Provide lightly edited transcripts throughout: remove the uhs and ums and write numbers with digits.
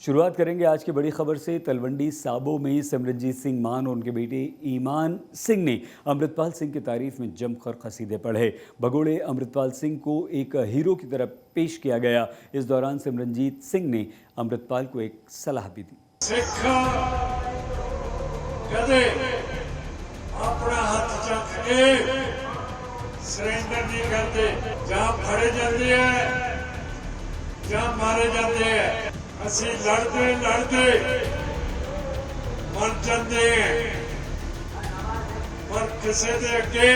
शुरुआत करेंगे आज की बड़ी खबर से। तलवंडी साबो में सिमरनजीत सिंह मान और उनके बेटे ईमान सिंह ने अमृतपाल सिंह की तारीफ में जमकर कसीदे पढ़े। भगोड़े अमृतपाल सिंह को एक हीरो की तरह पेश किया गया। इस दौरान सिमरनजीत सिंह ने अमृतपाल को एक सलाह भी दी। अपना हाथ चक के सरेंडर नहीं करते, जहां फड़े जाते हैं, जहां मारे जाते हैं। असी लड़ते लड़ते मर जाते हैं, पर किसी के अगे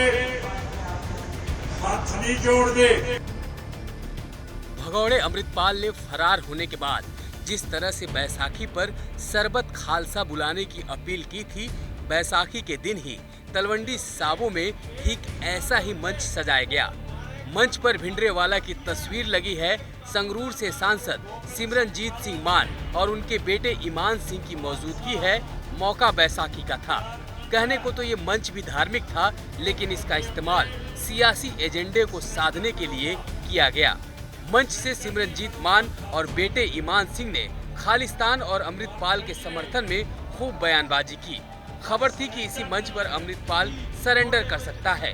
हाथ नहीं जोड़ते। भगोड़े अमृतपाल ने फरार होने के बाद जिस तरह से बैसाखी पर सरबत खालसा बुलाने की अपील की थी, बैसाखी के दिन ही तलवंडी साबो में ठीक ऐसा ही मंच सजाया गया। मंच पर भिंडरेवाला की तस्वीर लगी है। संगरूर से सांसद सिमरनजीत सिंह मान और उनके बेटे ईमान सिंह की मौजूदगी है। मौका बैसाखी का था। कहने को तो ये मंच भी धार्मिक था, लेकिन इसका इस्तेमाल सियासी एजेंडे को साधने के लिए किया गया। मंच से सिमरनजीत मान और बेटे ईमान सिंह ने खालिस्तान और अमृतपाल के समर्थन में खूब बयानबाजी की। खबर थी कि इसी मंच पर अमृतपाल सरेंडर कर सकता है।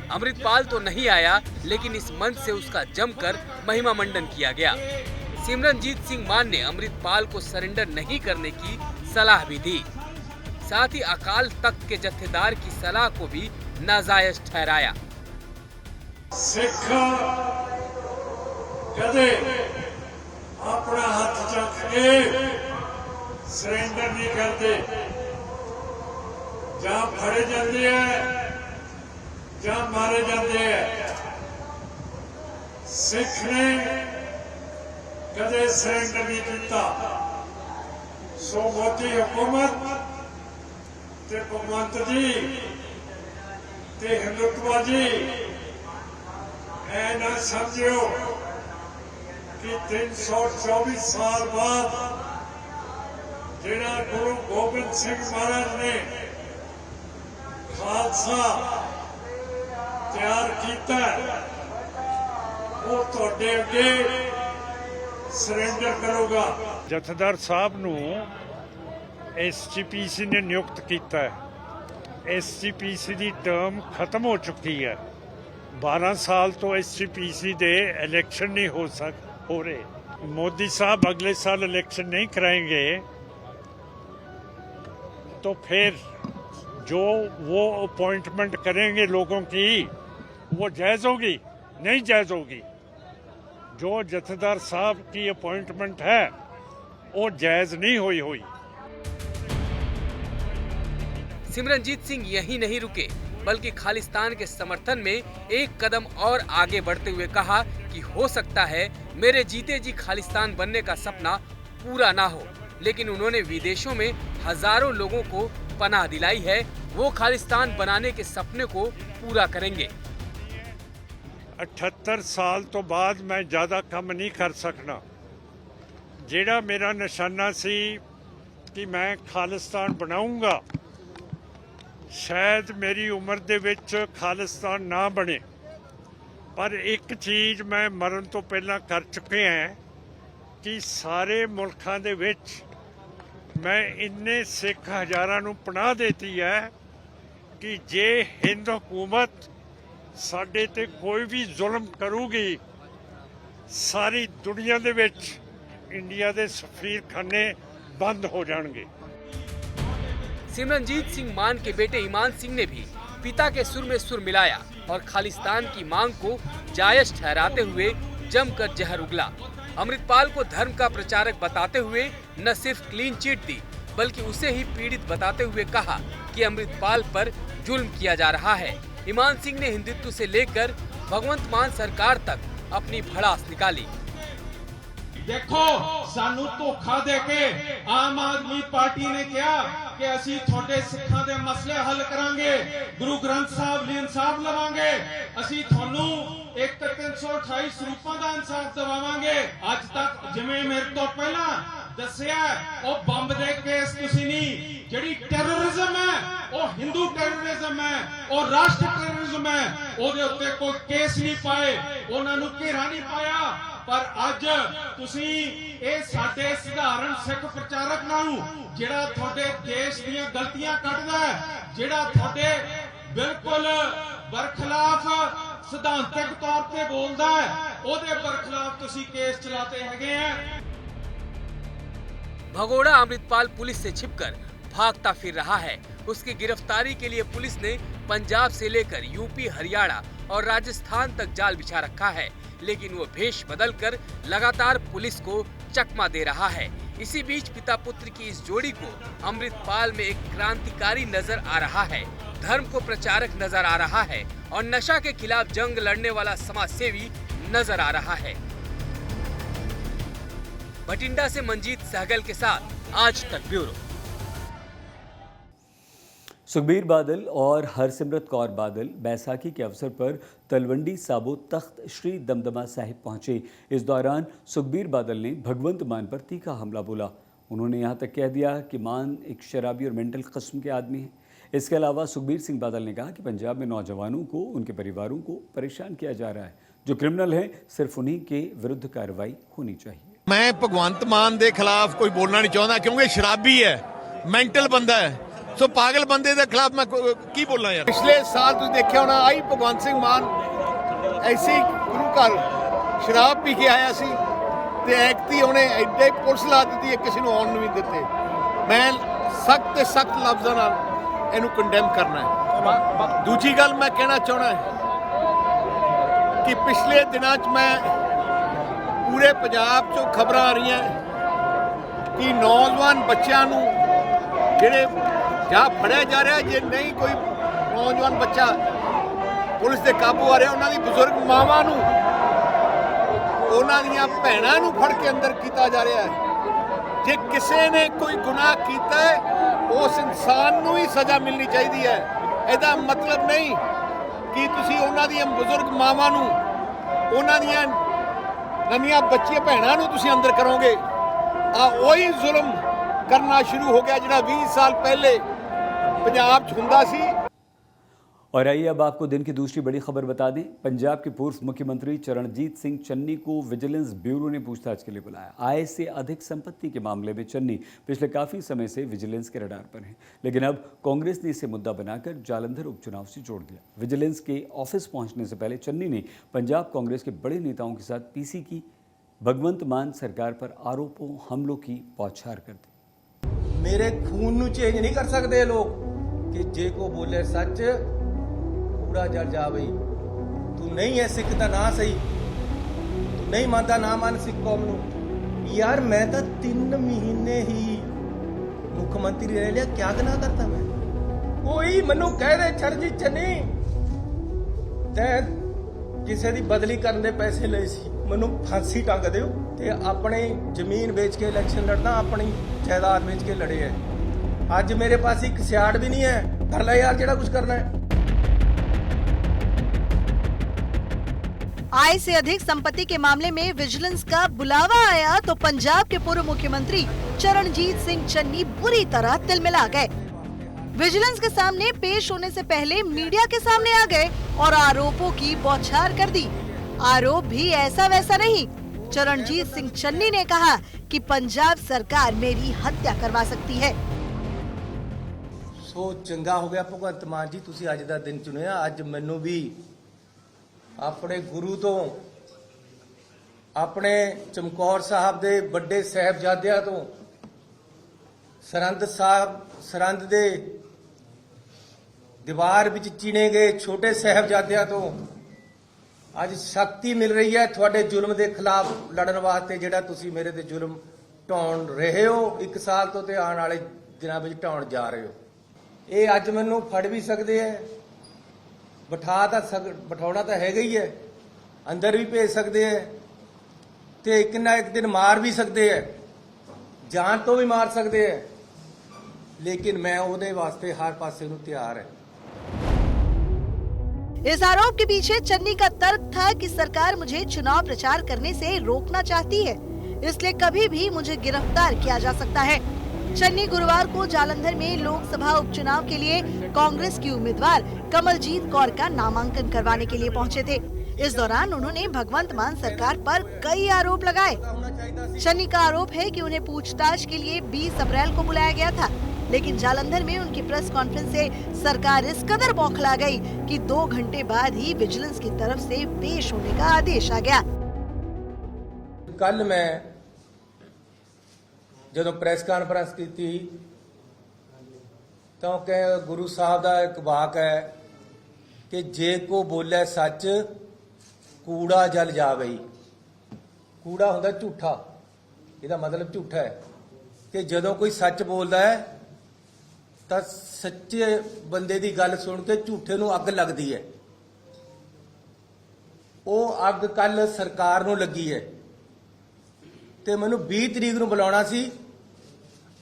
अमृतपाल तो नहीं आया, लेकिन इस मंच से उसका जमकर महिमा मंडन किया गया। सिमरनजीत सिंह मान ने अमृतपाल को सरेंडर नहीं करने की सलाह भी दी। साथ ही अकाल तख्त के जत्थेदार की सलाह को भी नाजायज ठहराया। सिख कदे अपना हाथ चक के सरेंडर नहीं करते, जहां फड़े जाते हैं, जहां मारे जाते हैं। सिख ने कदे सरेंडर नहीं किया। सो मोदी हुकूमत ते भगवंत जी ते हिंदुत्व जी ऐ ना समझो कि 324 साल बाद जिहड़ा गुरु गोबिंद सिंह महाराज ने खालसा तैयार किया, वो तुहाडे अगे सरेंडर करोगा। जथेदार साहब नूं SGPC ने नियुक्त किया है। SGPC की टर्म खत्म हो चुकी है। 12 साल तो SGPC दे इलेक्शन नहीं हो रहे। मोदी साहब अगले साल इलेक्शन नहीं कराएंगे तो फिर जो वो अपॉइंटमेंट करेंगे लोगों की, वो जायज़ होगी? नहीं जायज़ होगी। जो जथेदार साहब की अपॉइंटमेंट है वो जायज़ नहीं हुई। सिमरनजीत सिंह यही नहीं रुके, बल्कि खालिस्तान के समर्थन में एक कदम और आगे बढ़ते हुए कहा कि हो सकता है मेरे जीते जी खालिस्तान बनने का सपना पूरा ना हो, लेकिन उन्होंने विदेशों में हजारों लोगों को पनाह दिलाई है। वो खालिस्तान बनाने के सपने को पूरा करेंगे। 78 साल तो बाद मैं ज़्यादा कम नहीं कर सकना। जेड़ा मेरा निशाना सी कि मैं खालिस्तान बनाऊंगा, शायद मेरी उम्र दे विच खालिस्तान ना बने, पर एक चीज़ मैं मरण तो पहला कर चुके हैं कि सारे मुल्कां दे विच मैं इन्ने सिख हज़ारां नूं पनाह देती है कि जे हिंद हुकूमत साडे ते कोई भी जुल्म करूगी, सारी दुनिया दे विच इंडिया दे सफीरखाने बंद हो जाएंगे। सिमरनजीत सिंह मान के बेटे ईमान सिंह ने भी पिता के सुर में सुर मिलाया और खालिस्तान की मांग को जायज ठहराते हुए जमकर जहर उगला। अमृतपाल को धर्म का प्रचारक बताते हुए न सिर्फ क्लीन चिट दी, बल्कि उसे ही पीड़ित बताते हुए कहा कि अमृतपाल पर जुल्म किया जा रहा है। ईमान सिंह ने हिंदुत्व से लेकर भगवंत मान सरकार तक अपनी भड़ास निकाली। देखो सानू धोखा देके आम आदमी पार्टी ने कहा कि असी थोड़े सिखां दे मसले हल करांगे, गुरु ग्रंथ साहब लिए इंसाफ लवांगे, असी थानू एक 328 स्वरूपों का इंसाफ दवावांगे। अज तक जिवें मेरे तो पहला दसिया वो बंब दे केस तुसी नहीं, जिहड़ी टेररिज्म है वो हिंदू टेररिज्म है और राष्ट्र टेररिज्म है, ओदे उत्ते कोई केस नहीं पाए, उन्हां नूं घेरा नहीं पाया। ਪਰ ਅੱਜ ਤੁਸੀਂ ਇਹ ਸਾਡੇ ਸਧਾਰਨ ਸਿੱਖ ਪ੍ਰਚਾਰਕ ਨੂੰ ਜਿਹੜਾ ਤੁਹਾਡੇ ਦੇਸ਼ ਦੀਆਂ ਗਲਤੀਆਂ ਕੱਢਦਾ ਹੈ, ਜਿਹੜਾ ਤੁਹਾਡੇ ਬਿਲਕੁਲ ਬਰਖਲਾਫ ਸਿਧਾਂਤਕ ਤੌਰ ਤੇ ਬੋਲਦਾ ਹੈ, ਉਹਦੇ ਬਰਖਲਾਫ ਤੁਸੀਂ ਕੇਸ ਚਲਾਤੇ ਹੈਗੇ ਆ। भगोड़ा अमृतपाल पुलिस से छिपकर भागता फिर रहा है। उसकी गिरफ्तारी के लिए पुलिस ने पंजाब से लेकर यूपी, हरियाणा और राजस्थान तक जाल बिछा रखा है, लेकिन वो भेष बदलकर लगातार पुलिस को चकमा दे रहा है। इसी बीच पिता पुत्र की इस जोड़ी को अमृतपाल में एक क्रांतिकारी नजर आ रहा है, धर्म को प्रचारक नजर आ रहा है और नशा के खिलाफ जंग लड़ने वाला समाज सेवी नजर आ रहा है। बठिंडा से मंजीत सहगल के साथ आज तक ब्यूरो। सुखबीर बादल और हरसिमरत कौर बादल बैसाखी के अवसर पर तलवंडी साबो तख्त श्री दमदमा साहिब पहुंचे। इस दौरान सुखबीर बादल ने भगवंत मान पर तीखा हमला बोला। उन्होंने यहां तक कह दिया कि मान एक शराबी और मेंटल किस्म के आदमी है। इसके अलावा सुखबीर सिंह बादल ने कहा कि पंजाब में नौजवानों को, उनके परिवारों को परेशान किया जा रहा है। जो क्रिमिनल हैं सिर्फ उन्हीं के विरुद्ध कार्रवाई होनी चाहिए। मैं भगवंत मान के खिलाफ कोई बोलना नहीं चाहता, क्योंकि शराबी है, मेंटल बंदा है, सो पागल बंदे के खिलाफ मैं की बोलना यार। पिछले साल तुम देखा होना आई भगवंत सिंह मान ऐसे गुरु घर शराब पी के आया सी ते एक्ट ही उन्हें एडे पुलिस ला दी, किसी को आउण नहीं दिते। मैं सख्त लफ्ज़ों नाल इहनूं कंडेम करना है। दूजी गल मैं कहना चाहना है कि पिछले दिनों च मैं पूरे पंजाब चों खबर आ रही हैं कि नौजवान बच्चों जिहड़े ਜਾਂ फड़िया जा रहा, जे नहीं कोई नौजवान बच्चा पुलिस के काबू आ रहा, उन्होंने बजुर्ग मावां नूं, उन्हां दीयां भैणां नूं फड़ के अंदर किया जा रहा है। जे किसी ने कोई गुनाह किया है उस इंसान नूं ही सज़ा मिलनी चाहिए है। इसदा मतलब नहीं कि तुसीं उन्हां दीयां बजुर्ग मावां नूं, उन्हां दीयां नवीं बच्चियां भैणां नूं तुसीं अंदर करोगे। वही जुल्म करना शुरू हो गया जिहड़ा 20 साल पहले पंजाब च हुंदा सी। और आइए अब आपको दिन की दूसरी बड़ी खबर बता दें। पंजाब के पूर्व मुख्यमंत्री चरणजीत सिंह चन्नी को विजिलेंस ब्यूरो ने पूछताछ के लिए बुलाया। आय से अधिक संपत्ति के मामले में चन्नी पिछले काफ़ी समय से विजिलेंस के रडार पर हैं, लेकिन अब कांग्रेस ने इसे मुद्दा बनाकर जालंधर उपचुनाव से जोड़ दिया। विजिलेंस के ऑफिस पहुंचने से पहले चन्नी ने पंजाब कांग्रेस के बड़े नेताओं के साथ पीसी की। भगवंत मान सरकार पर आरोपों हमलों की बौछार कर दी। मेरे खून नू चेंज नहीं कर सकते लोग कि जे को बोले सच पूरा जल जावे। तू नहीं है सिख दा ना सही, तू नहीं मानता ना मान सिख कौम नू। यार मैं तो 3 महीने ही मुख्यमंत्री रह लिया, क्या गुनाह करता मैं? कोई मनु कह दे चरणजीत चन्नी ते किसी दी बदली करने दे पैसे ले सी, मनु फांसी टंग दिओ ते अपनी जमीन बेच के इलेक्शन लड़ना, अपनी जायदाद बेच के लड़े है। आज मेरे पास एक सियाड़ भी नहीं है, कर ले यार जेड़ा कुछ करना है। आय से अधिक संपत्ति के मामले में विजिलेंस का बुलावा आया तो पंजाब के पूर्व मुख्यमंत्री चरणजीत सिंह चन्नी बुरी तरह तिलमिला गए। विजिलेंस के सामने पेश होने से पहले मीडिया के सामने आ गए और आरोपों की बौछार कर दी। आरोप भी ऐसा वैसा नहीं। चरणजीत सिंह चन्नी ने कहा कि पंजाब सरकार मेरी हत्या करवा सकती है। सो चंगा हो गया भगवंत मान जी तुसी अज दा दिन चुनिया। अज मैनू भी अपने गुरु तो, अपने चमकौर साहब दे बड़े साहिबजादियां तो, सरंद दे दीवार विच चीने गए छोटे साहिबजादियां तो अज शक्ति मिल रही है थोड़े जुल्म के खिलाफ लड़न वास्ते, जेड़ा तुसी मेरे ते जुल्म ढाउण रहे हो 1 साल तो ते आने वाले दिनों में ढाउण जा रहे हो। ये अज मैनू फड़ भी सकते हैं, बिठाना तो है ही है, अंदर भी भेज सकते हैं, तो एक ना एक दिन मार भी सकते हैं, जान तो भी मार सकते हैं, लेकिन मैं उहदे वास्ते हर पासे नूं तैयार है। इस आरोप के पीछे चन्नी का तर्क था कि सरकार मुझे चुनाव प्रचार करने से रोकना चाहती है, इसलिए कभी भी मुझे गिरफ्तार किया जा सकता है। चन्नी गुरुवार को जालंधर में लोकसभा उपचुनाव के लिए कांग्रेस की उम्मीदवार कमलजीत कौर का नामांकन करवाने के लिए पहुंचे थे। इस दौरान उन्होंने भगवंत मान सरकार पर कई आरोप लगाए। चन्नी का आरोप है कि उन्हें पूछताछ के लिए 20 अप्रैल को बुलाया गया था, लेकिन जालंधर में उनकी प्रेस कॉन्फ्रेंस से सरकार इस कदर बौखला गई कि 2 घंटे बाद ही विजिलेंस की तरफ से पेश होने का आदेश आ गया। कल मैं ਜਦੋਂ ਪ੍ਰੈਸ ਕਾਨਫਰੰਸ ਕੀਤੀ ਤਾਂ ਕਿ ਗੁਰੂ ਸਾਹਿਬ ਦਾ ਇੱਕ ਵਾਕ ਹੈ ਕਿ ਜੇ ਕੋ ਬੋਲੇ ਸੱਚ ਕੂੜਾ ਜਲ ਜਾਵੇ। ਕੂੜਾ ਹੁੰਦਾ ਝੂਠਾ, ਇਹਦਾ ਮਤਲਬ ਝੂਠਾ ਹੈ ਕਿ ਜਦੋਂ ਕੋਈ ਸੱਚ ਬੋਲਦਾ ਹੈ ਤਾਂ ਸੱਚੇ ਬੰਦੇ ਦੀ ਗੱਲ ਸੁਣ ਕੇ ਝੂਠੇ ਨੂੰ ਅੱਗ ਲੱਗਦੀ ਹੈ। ਉਹ ਅੱਗ ਕੱਲ ਸਰਕਾਰ ਨੂੰ ਲੱਗੀ ਹੈ ਤੇ ਮੈਨੂੰ 20 ਤਰੀਕ ਨੂੰ ਬੁਲਾਉਣਾ ਸੀ।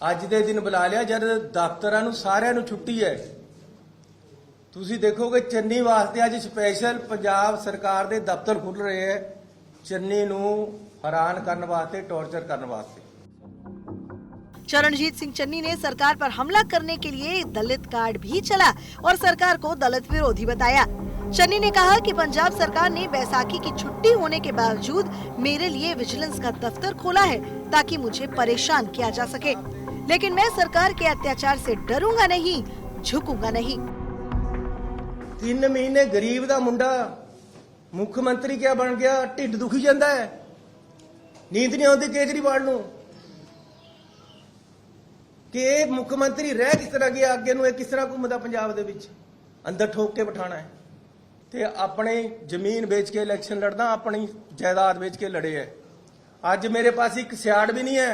ਅੱਜ ਦੇ ਦਿਨ ਬੁਲਾ ਲਿਆ ਜਦ ਦਫ਼ਤਰਾਂ ਨੂੰ ਸਾਰਿਆਂ ਨੂੰ ਛੁੱਟੀ ਹੈ। ਤੁਸੀਂ ਦੇਖੋਗੇ ਚੰਨੀ ਵਾਸਤੇ ਅੱਜ ਸਪੈਸ਼ਲ ਪੰਜਾਬ ਸਰਕਾਰ ਦੇ ਦਫ਼ਤਰ ਖੁੱਲ ਰਹੇ ਹੈ, ਚੰਨੀ ਨੂੰ हैरान करने वास्ते, टॉर्चर करने वास्ते। चरणजीत सिंह चन्नी ने सरकार पर हमला करने के लिए दलित कार्ड भी चला और सरकार को दलित विरोधी बताया। चन्नी ने कहा कि पंजाब सरकार ने बैसाखी की छुट्टी होने के बावजूद मेरे लिए विजिलेंस का दफ्तर खोला है ताकि मुझे परेशान किया जा सके, लेकिन मैं सरकार के अत्याचार से डरूंगा नहीं, झुकूंगा नहीं। 3 महीने गरीब दा मुंडा मुख्यमंत्री क्या बन गया, ढिड दुखी जाता है, नींद नहीं आती केजरीवाल नूं कि मुख्यमंत्री रह किस तरह गया, अगे नूं किस तरह घूमदा पंजाब दे विच, अंदर ठोक के बिठाना है ते अपनी जमीन बेच के इलेक्शन लड़ना, अपनी जायदाद बेच के लड़े है। अज मेरे पास एक सियाड़ भी नहीं है,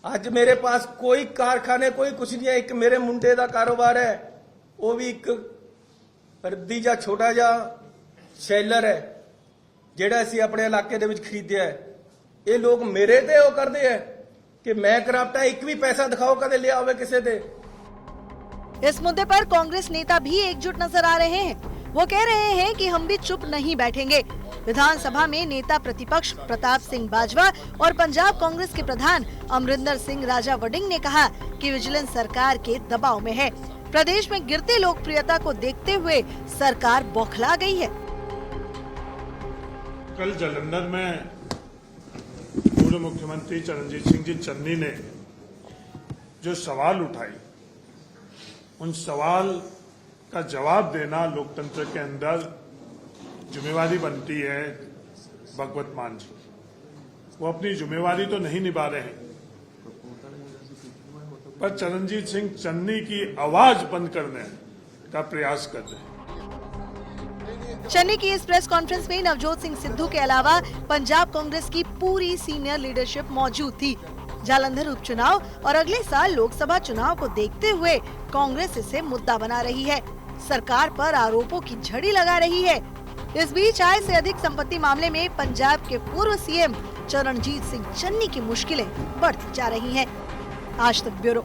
अज मेरे पास कोई कारखाने कोई कुछ नहीं है। एक मेरे मुंडे का कारोबार है, वो भी एक रद्दी जा छोटा जा शैलर है ਜਿਹੜਾ ਅਸੀਂ ਆਪਣੇ ਇਲਾਕੇ ਦੇ ਵਿੱਚ ਖਰੀਦਿਆ ਹੈ। ਇਹ ਲੋਕ ਮੇਰੇ ਤੇ ਉਹ ਕਰਦੇ ਹੈ कि मैं करप्ट है, एक भी पैसा दिखाओ कदे ले आवे किसे दे। इस मुद्दे पर कांग्रेस नेता भी एकजुट नजर आ रहे हैं। वो कह रहे हैं कि हम भी चुप नहीं बैठेंगे। विधानसभा में नेता प्रतिपक्ष प्रताप सिंह बाजवा और पंजाब कांग्रेस के प्रधान अमरिंदर सिंह राजा वडिंग ने कहा कि विजिलेंस सरकार के दबाव में है। प्रदेश में गिरती लोकप्रियता को देखते हुए सरकार बौखला गई है। कल जालंधर में पूर्व मुख्यमंत्री चरणजीत सिंह जी चन्नी ने जो सवाल उठाई, उन सवाल का जवाब देना लोकतंत्र के अंदर जिम्मेवारी बनती है। भगवत मान जी वो अपनी जिम्मेवारी तो नहीं निभा रहे हैं, पर चरणजीत सिंह चन्नी की आवाज बंद करने का प्रयास कर रहे हैं। चन्नी की इस प्रेस कॉन्फ्रेंस में नवजोत सिंह सिद्धू के अलावा पंजाब कांग्रेस की पूरी सीनियर लीडरशिप मौजूद थी। जालंधर उपचुनाव और अगले साल लोकसभा चुनाव को देखते हुए कांग्रेस इसे मुद्दा बना रही है, सरकार पर आरोपों की झड़ी लगा रही है। इस बीच आय से अधिक संपत्ति मामले में पंजाब के पूर्व सीएम चरणजीत सिंह चन्नी की मुश्किलें बढ़ती जा रही हैं। आज तक ब्यूरो।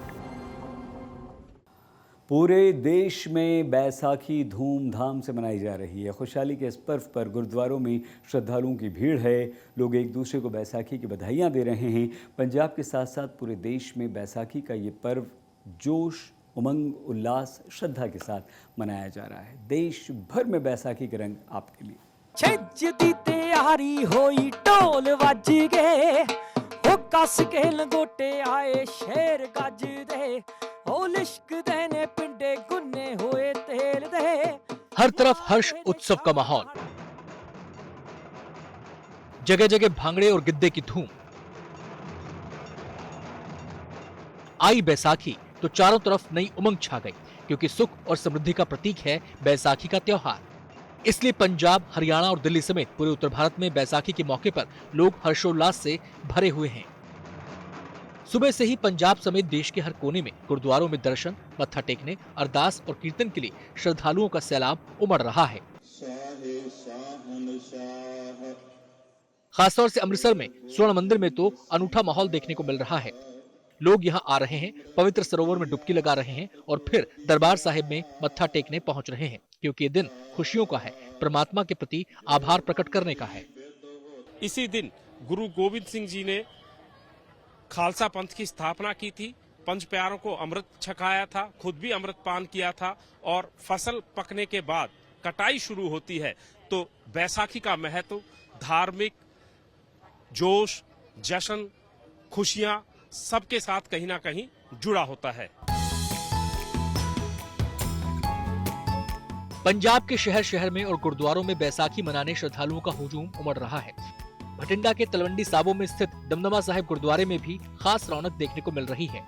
पूरे देश में बैसाखी धूमधाम से मनाई जा रही है। खुशहाली के इस पर्व पर गुरुद्वारों में श्रद्धालुओं की भीड़ है। लोग एक दूसरे को बैसाखी की बधाइयाँ दे रहे हैं। पंजाब के साथ साथ पूरे देश में बैसाखी का ये पर्व जोश, उमंग, उल्लास, श्रद्धा के साथ मनाया जा रहा है। देश भर में बैसाखी के रंग आपके लिए। छेज दी तैयारी होई, ढोल वज गए, ओ कस के लंगोटे आए, शेर गज दे, ओ लिश्क देने पिंडे गुन्ने होए तेल दे। हर तरफ हर्ष उत्सव का माहौल, जगह जगह भांगड़े और गिद्दे की धूम। आई बैसाखी तो चारों तरफ नई उमंग छा गई, क्योंकि सुख और समृद्धि का प्रतीक है बैसाखी का त्योहार। इसलिए पंजाब, हरियाणा और दिल्ली समेत पूरे उत्तर भारत में बैसाखी के मौके पर लोग हर्षोल्लास से भरे हुए हैं। सुबह से ही पंजाब समेत देश के हर कोने में गुरुद्वारों में दर्शन, मत्था टेकने, अरदास और कीर्तन के लिए श्रद्धालुओं का सैलाब उमड़ रहा है। खासतौर से अमृतसर में स्वर्ण मंदिर में तो अनूठा माहौल देखने को मिल रहा है। लोग यहाँ आ रहे हैं, पवित्र सरोवर में डुबकी लगा रहे हैं और फिर दरबार साहिब में मत्था टेकने पहुंच रहे हैं, क्योंकि ये दिन खुशियों का है, परमात्मा के प्रति आभार प्रकट करने का है। इसी दिन गुरु गोविंद सिंह जी ने खालसा पंथ की स्थापना की थी, पंच प्यारों को अमृत छकाया था, खुद भी अमृत पान किया था और फसल पकने के बाद कटाई शुरू होती है तो बैसाखी का महत्व धार्मिक जोश, जश्न, खुशियां सबके साथ कहीं ना कहीं जुड़ा होता है। पंजाब के शहर शहर में और गुरुद्वारों में बैसाखी मनाने श्रद्धालुओं का हुजूम उमड़ रहा है। भटिंडा के तलवंडी साबो में स्थित दमदमा साहिब गुरुद्वारे में भी खास रौनक देखने को मिल रही है।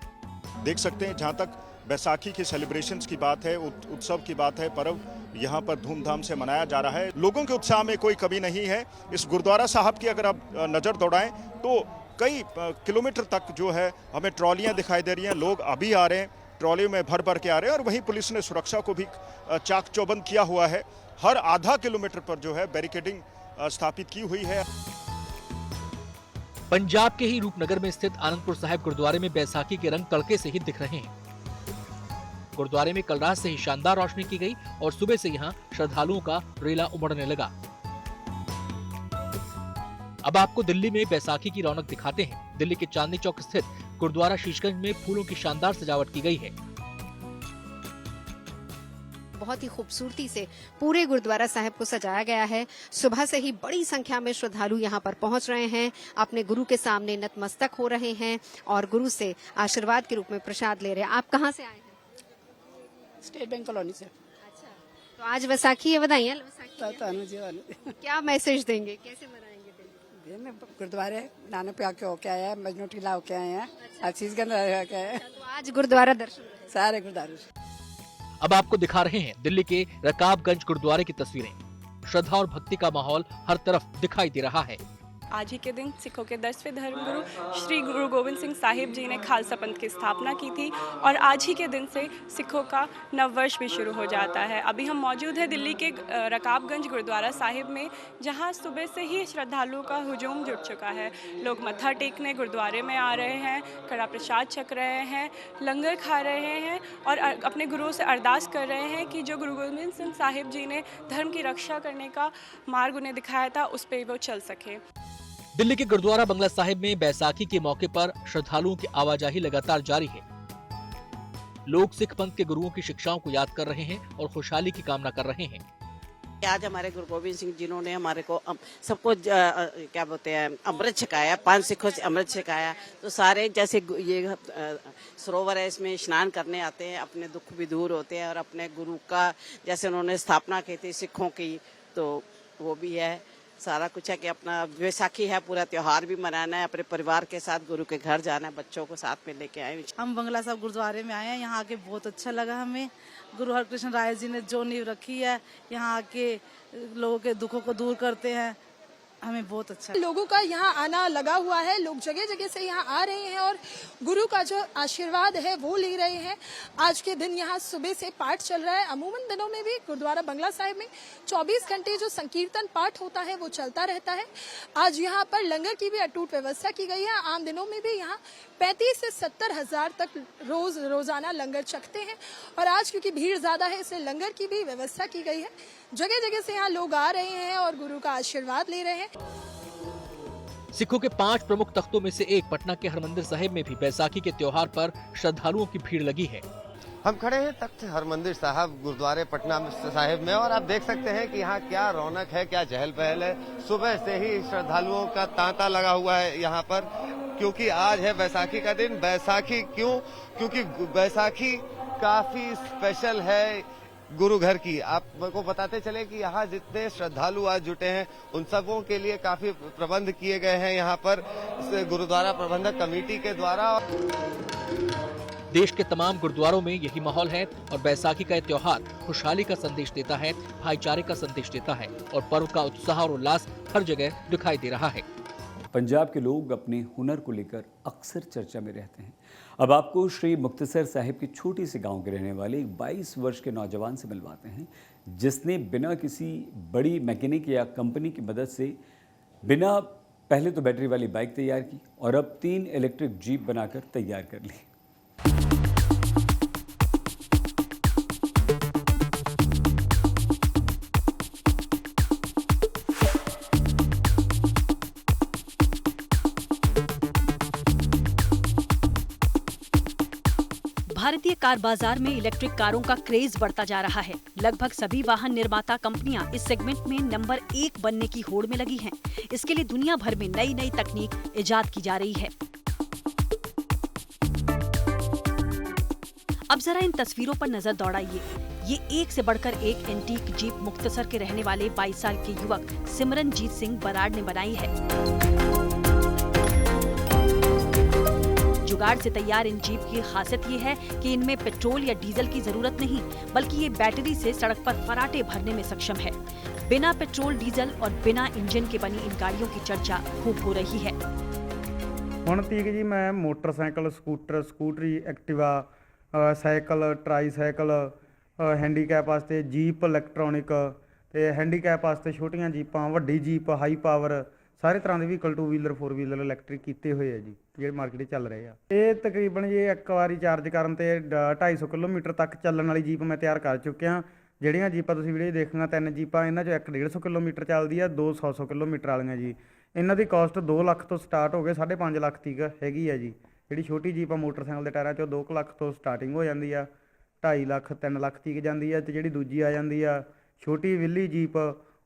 देख सकते हैं, जहां तक बैसाखी के सेलिब्रेशंस की बात है, उत्सव की बात है, पर्व यहाँ पर धूमधाम से मनाया जा रहा है। लोगों के उत्साह में कोई कमी नहीं है। इस गुरुद्वारा साहब की अगर आप नज़र दौड़ाएं तो कई किलोमीटर तक जो है हमें ट्रॉलियाँ दिखाई दे रही हैं। लोग अभी आ रहे हैं, ट्रॉली में भर भर के आ रहे हैं और वहीं पुलिस ने सुरक्षा को भी चाक चौबंद किया हुआ है। हर आधा किलोमीटर पर जो है बैरिकेडिंग स्थापित की हुई है। पंजाब के ही रूपनगर में स्थित आनंदपुर साहिब गुरुद्वारे में बैसाखी के रंग तड़के से ही दिख रहे हैं। गुरुद्वारे में कल रात से ही शानदार रोशनी की गई और सुबह से यहाँ श्रद्धालुओं का रेला उमड़ने लगा। अब आपको दिल्ली में बैसाखी की रौनक दिखाते हैं। दिल्ली के चांदनी चौक स्थित गुरुद्वारा शीशगंज में फूलों की शानदार सजावट की गई है। बहुत ही खूबसूरती से पूरे गुरुद्वारा साहिब को सजाया गया है। सुबह से ही बड़ी संख्या में श्रद्धालु यहाँ पर पहुँच रहे हैं, अपने गुरु के सामने नतमस्तक हो रहे हैं और गुरु से आशीर्वाद के रूप में प्रसाद ले रहे हैं। आप कहाँ से आए हैं? स्टेट बैंक कॉलोनी से। अच्छा, तो आज वैसाखी है, बधाइयाँ। क्या मैसेज देंगे, कैसे मनाएंगे दिन? गुरुद्वारे नानक पे आके होके आया है, मजनू टीला होके आए हैं, शीशगंज होके आए हैं। तो आज गुरुद्वारा दर्शन सारे गुरुद्वारे। अब आपको दिखा रहे हैं दिल्ली के रकाबगंज गुरुद्वारे की तस्वीरें। श्रद्धा और भक्ति का माहौल हर तरफ दिखाई दे रहा है। आज ही के दिन सिखों के 10वें धर्मगुरु श्री गुरु गोविंद सिंह साहिब जी ने खालसा पंथ की स्थापना की थी और आज ही के दिन से सिखों का नववर्ष भी शुरू हो जाता है। अभी हम मौजूद हैं दिल्ली के रकाबगंज गुरुद्वारा साहिब में, जहां सुबह से ही श्रद्धालुओं का हुजूम जुट चुका है। लोग मत्था टेकने गुरुद्वारे में आ रहे हैं, कड़ा प्रसाद छक रहे हैं, लंगर खा रहे हैं और अपने गुरुओं से अरदास कर रहे हैं कि जो गुरु गोविंद सिंह साहिब जी ने धर्म की रक्षा करने का मार्ग उन्हें दिखाया था, उस पर वो चल सके। दिल्ली के गुरुद्वारा बंगला साहिब में बैसाखी के मौके पर श्रद्धालुओं की आवाजाही लगातार जारी है। लोग सिख पंथ के गुरुओं की शिक्षाओं को याद कर रहे हैं और खुशहाली की कामना कर रहे हैं। आज हमारे गुरु गोविंद सिंह जिन्होंने हमारे को सबको क्या बोलते हैं अमृत छकाया, 5 सिखों से अमृत छकाया, तो सारे जैसे ये सरोवर है इसमें स्नान करने आते हैं, अपने दुख भी दूर होते हैं और अपने गुरु का जैसे उन्होंने स्थापना की थी सिखों की, तो वो भी है। सारा कुछ है कि अपना बैसाखी है, पूरा त्योहार भी मनाना है, अपने परिवार के साथ गुरु के घर जाना है, बच्चों को साथ में लेके आए। हम बंगला साहब गुरुद्वारे में आए हैं, यहाँ आके बहुत अच्छा लगा हमें। गुरु हरकृष्ण राय जी ने जो नींव रखी है, यहाँ आके लोगों के दुखों को दूर करते हैं, हमें बहुत अच्छा। लोगों का यहाँ आना लगा हुआ है, लोग जगह जगह से यहाँ आ रहे हैं और गुरु का जो आशीर्वाद है वो ले रहे हैं। आज के दिन यहाँ सुबह से पाठ चल रहा है। अमूमन दिनों में भी गुरुद्वारा बंगला साहिब में 24 घंटे जो संकीर्तन पाठ होता है वो चलता रहता है। आज यहाँ पर लंगर की भी अटूट व्यवस्था की गई है। आम दिनों में भी यहाँ 35 से 70 हजार तक रोजाना लंगर चखते हैं और आज क्योंकि भीड़ ज्यादा है इसलिए लंगर की भी व्यवस्था की गई है। जगह जगह से यहाँ लोग आ रहे हैं और गुरु का आशीर्वाद ले रहे हैं। सिखों के 5 प्रमुख तख्तों में से एक पटना के हरमंदिर साहिब में भी बैसाखी के त्योहार पर श्रद्धालुओं की भीड़ लगी है। हम खड़े हैं तख्त हरमंदिर साहब गुरुद्वारे पटना साहिब में और आप देख सकते हैं कि यहाँ क्या रौनक है, क्या चहल पहल है। सुबह से ही श्रद्धालुओं का तांता लगा हुआ है यहाँ पर, क्योंकि आज है बैसाखी का दिन। बैसाखी क्यों? क्योंकि बैसाखी काफी स्पेशल है गुरु घर की। आपको बताते चले कि यहाँ जितने श्रद्धालु आज जुटे हैं उन सबों के लिए काफी प्रबंध किए गए हैं यहाँ पर गुरुद्वारा प्रबंधक कमेटी के द्वारा। देश के तमाम गुरुद्वारों में यही माहौल है और बैसाखी का त्योहार खुशहाली का संदेश देता है, भाईचारे का संदेश देता है और पर्व का उत्साह और उल्लास हर जगह दिखाई दे रहा है। पंजाब के लोग अपने हुनर को लेकर अक्सर चर्चा में रहते हैं। अब आपको श्री मुक्तसर साहिब के छोटे से गांव के रहने वाले एक 22 वर्ष के नौजवान से मिलवाते हैं, जिसने बिना किसी बड़ी मैकेनिक या कंपनी की मदद से पहले तो बैटरी वाली बाइक तैयार की और अब 3 इलेक्ट्रिक जीप बनाकर तैयार कर ली। भारतीय कार बाजार में इलेक्ट्रिक कारों का क्रेज बढ़ता जा रहा है। लगभग सभी वाहन निर्माता कंपनियां इस सेगमेंट में नंबर 1 बनने की होड़ में लगी हैं। इसके लिए दुनिया भर में नई नई तकनीक इजाद की जा रही है। अब जरा इन तस्वीरों पर नजर दौड़ाइए। ये एक से बढ़कर एक एंटीक जीप मुक्तसर के रहने वाले 22 साल के युवक सिमरनजीत सिंह बराड़ ने बनाई है। जुगाड़ से तैयार इन जीप की खासियत ये है कि इनमें पेट्रोल या डीजल की जरूरत नहीं, बल्कि ये बैटरी से सड़क पर फराटे भरने में सक्षम है। बिना पेट्रोल डीजल और बिना इंजन के बनी इन गाड़ियों की चर्चा खूब हो रही है। ਹੁਣ ਤੀਕ ਜੀ ਮੈਂ ਮੋਟਰਸਾਈਕਲ, ਸਕੂਟਰ, ਸਕੂਟਰੀ, ਐਕਟਿਵਾ, ਸਾਈਕਲ, ਟਰਾਈਸਾਈਕਲ, ਹੈਂਡੀਕੈਪ ਵਾਸਤੇ ਜੀਪ ਇਲੈਕਟ੍ਰੋਨਿਕ ਤੇ ਹੈਂਡੀਕੈਪ ਵਾਸਤੇ ਛੋਟੀਆਂ ਜੀਪਾਂ, ਵੱਡੀ ਜੀਪ, ਹਾਈ ਪਾਵਰ ਸਾਰੇ ਤਰ੍ਹਾਂ ਦੇ ਵਹੀਕਲ 2 ਵੀਲਰ 4 ਵੀਲਰ ਇਲੈਕਟ੍ਰਿਕ ਕੀਤੇ ਹੋਏ ਆ ਜੀ, ਜਿਹੜੇ ਮਾਰਕੀਟ 'ਚ ਚੱਲ ਰਹੇ ਆ। ਇਹ ਤਕਰੀਬਨ ਜੀ ਇੱਕ ਵਾਰੀ ਚਾਰਜ ਕਰਨ ਤੇ 250 ਕਿਲੋਮੀਟਰ ਤੱਕ ਚੱਲਣ ਵਾਲੀ ਜੀਪ ਮੈਂ ਤਿਆਰ ਕਰ ਚੁੱਕਿਆ। ਜਿਹੜੀਆਂ ਜੀਪਾਂ ਤੁਸੀਂ ਵੀਡੀਓ ਦੇਖੀਆਂ 3 ਜੀਪਾਂ, ਇਹਨਾਂ 'ਚੋਂ ਇੱਕ 150 ਕਿਲੋਮੀਟਰ ਚੱਲਦੀ ਆ, 2 100 ਕਿਲੋਮੀਟਰ ਵਾਲੀਆਂ ਜੀ। ਇਹਨਾਂ ਦੀ ਕਾਸਟ 2 ਲੱਖ ਤੋਂ ਸਟਾਰਟ ਹੋ ਕੇ 5.5 ਲੱਖ ਤੱਕ ਹੈਗੀ ਆ ਜੀ। ਜਿਹੜੀ ਛੋਟੀ ਜੀਪ ਆ ਮੋਟਰਸਾਈਕਲ ਦੇ ਟਾਇਰਾਂ 'ਚੋਂ 2 ਲੱਖ ਤੋਂ ਸਟਾਰਟਿੰਗ ਹੋ ਜਾਂਦੀ ਆ, 2.5 ਲੱਖ 3 ਲੱਖ ਤੱਕ ਜਾਂਦੀ ਆ। ਤੇ ਜਿਹੜੀ ਦੂਜੀ ਆ ਜਾਂਦੀ ਆ ਛੋਟੀ ਵਿੱਲੀ ਜੀਪ,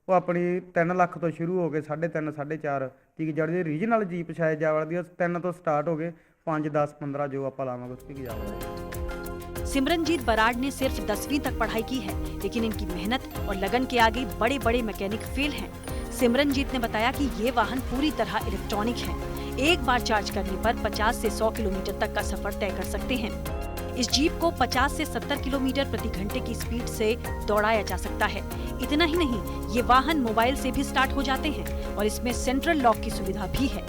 ਉਹ ਆਪਣੀ 3 ਲੱਖ ਤੋਂ ਸ਼ੁਰੂ ਹੋ ਕੇ 3.5 4.5 ਤੱਕ। ਜਿਹੜੀ ਰੀਜਨਲ ਜੀਪ ਸ਼ਾਇਦ ਜਾਵੜਦੀ ਆ 3 ਤੋਂ ਸਟਾर्ट हो गए 5 10 15 जो आप लावांगे उसकी की जावड़ेगी। सिमरनजीत बराड़ ने सिर्फ 10वीं तक पढ़ाई की है, लेकिन इनकी मेहनत और लगन के आगे बड़े बड़े मैकेनिक फेल हैं। सिमरनजीत ने बताया कि ये वाहन पूरी तरह इलेक्ट्रॉनिक है। एक बार चार्ज करने पर 50 से 100 किलोमीटर तक का सफर तय कर सकते हैं। इस जीप को 50 से 70 किलोमीटर प्रति घंटे की स्पीड से दौड़ाया जा सकता है। इतना ही नहीं, ये वाहन मोबाइल से भी स्टार्ट हो जाते हैं और इसमें सेंट्रल लॉक की सुविधा भी है।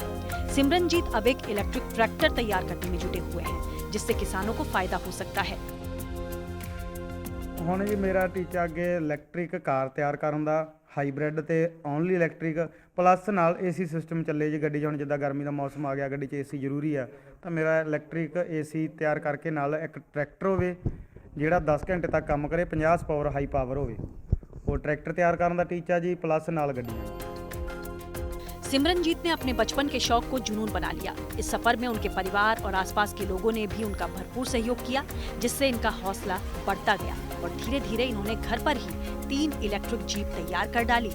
सिमरनजीत अब एक इलेक्ट्रिक ट्रैक्टर तैयार करने में जुटे हुए हैं, जिससे किसानों को फायदा हो सकता है। ਹੁਣ ਜੀ ਮੇਰਾ ਟੀਚਾ ਅੱਗੇ ਇਲੈਕਟ੍ਰਿਕ ਕਾਰ ਤਿਆਰ ਕਰਨ ਦਾ, ਹਾਈਬ੍ਰਿਡ ਤੇ ਓਨਲੀ ਇਲੈਕਟ੍ਰਿਕ ਪਲੱਸ ਨਾਲ ਏਸੀ ਸਿਸਟਮ ਚੱਲੇ ਜੀ ਗੱਡੀ 'ਚ। ਹੁਣ ਜਿੱਦਾਂ ਗਰਮੀ ਦਾ ਮੌਸਮ ਆ ਗਿਆ, ਗੱਡੀ 'ਚ ਏਸੀ ਜ਼ਰੂਰੀ ਆ, ਤਾਂ ਮੇਰਾ ਇਲੈਕਟ੍ਰਿਕ ਏਸੀ ਤਿਆਰ ਕਰਕੇ ਨਾਲ ਇੱਕ ਟਰੈਕਟਰ ਹੋਵੇ ਜਿਹੜਾ 10 ਘੰਟੇ ਤੱਕ ਕੰਮ ਕਰੇ, 50 ਪਾਵਰ ਹਾਈ ਪਾਵਰ ਹੋਵੇ। ਉਹ ਟਰੈਕਟਰ ਤਿਆਰ ਕਰਨ ਦਾ ਟੀਚਾ ਜੀ, ਪਲੱਸ ਨਾਲ ਗੱਡੀਆਂ। सिमरनजीत ने अपने बचपन के शौक को जुनून बना लिया। इस सफर में उनके परिवार और आसपास के लोगों ने भी उनका भरपूर सहयोग किया, जिससे इनका हौसला बढ़ता गया और धीरे धीरे इन्होंने घर पर ही 3 इलेक्ट्रिक जीप तैयार कर डाली।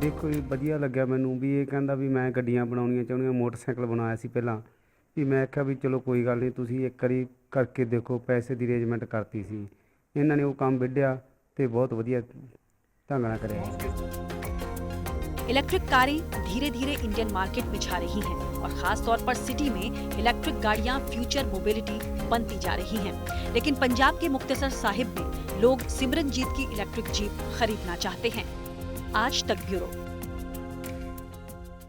देखो जी ਵਧੀਆ ਲੱਗਿਆ ਮੈਨੂੰ ਵੀ ਇਹ ਕਹਿੰਦਾ ਵੀ ਮੈਂ ਗੱਡੀਆਂ ਬਣਾਉਣੀਆਂ ਚਾਹੁੰਦੀਆਂ, ਮੋਟਰਸਾਈਕਲ ਬਣਾਇਆ ਸੀ ਪਹਿਲਾਂ ਵੀ। ਮੈਂ ਆਖਿਆ ਵੀ ਚਲੋ ਕੋਈ ਗੱਲ ਨਹੀਂ, ਤੁਸੀਂ ਇੱਕ ਵਾਰੀ ਕਰਕੇ ਦੇਖੋ। ਪੈਸੇ ਦੀ ਅਰੇਂਜਮੈਂਟ ਕਰਤੀ ਸੀ ਇਹਨਾਂ ਨੇ, ਉਹ ਕੰਮ ਵਿੱਢਿਆ ਤੇ ਬਹੁਤ ਵਧੀਆ ढंग ना करें। इलेक्ट्रिक कारें धीरे धीरे इंडियन मार्केट में छा रही हैं और खास तौर पर सिटी में इलेक्ट्रिक गाड़ियां फ्यूचर मोबिलिटी बनती जा रही हैं। लेकिन पंजाब के मुक्तसर साहिब में लोग सिमरनजीत की इलेक्ट्रिक जीप खरीदना चाहते हैं। आज तक ब्यूरो।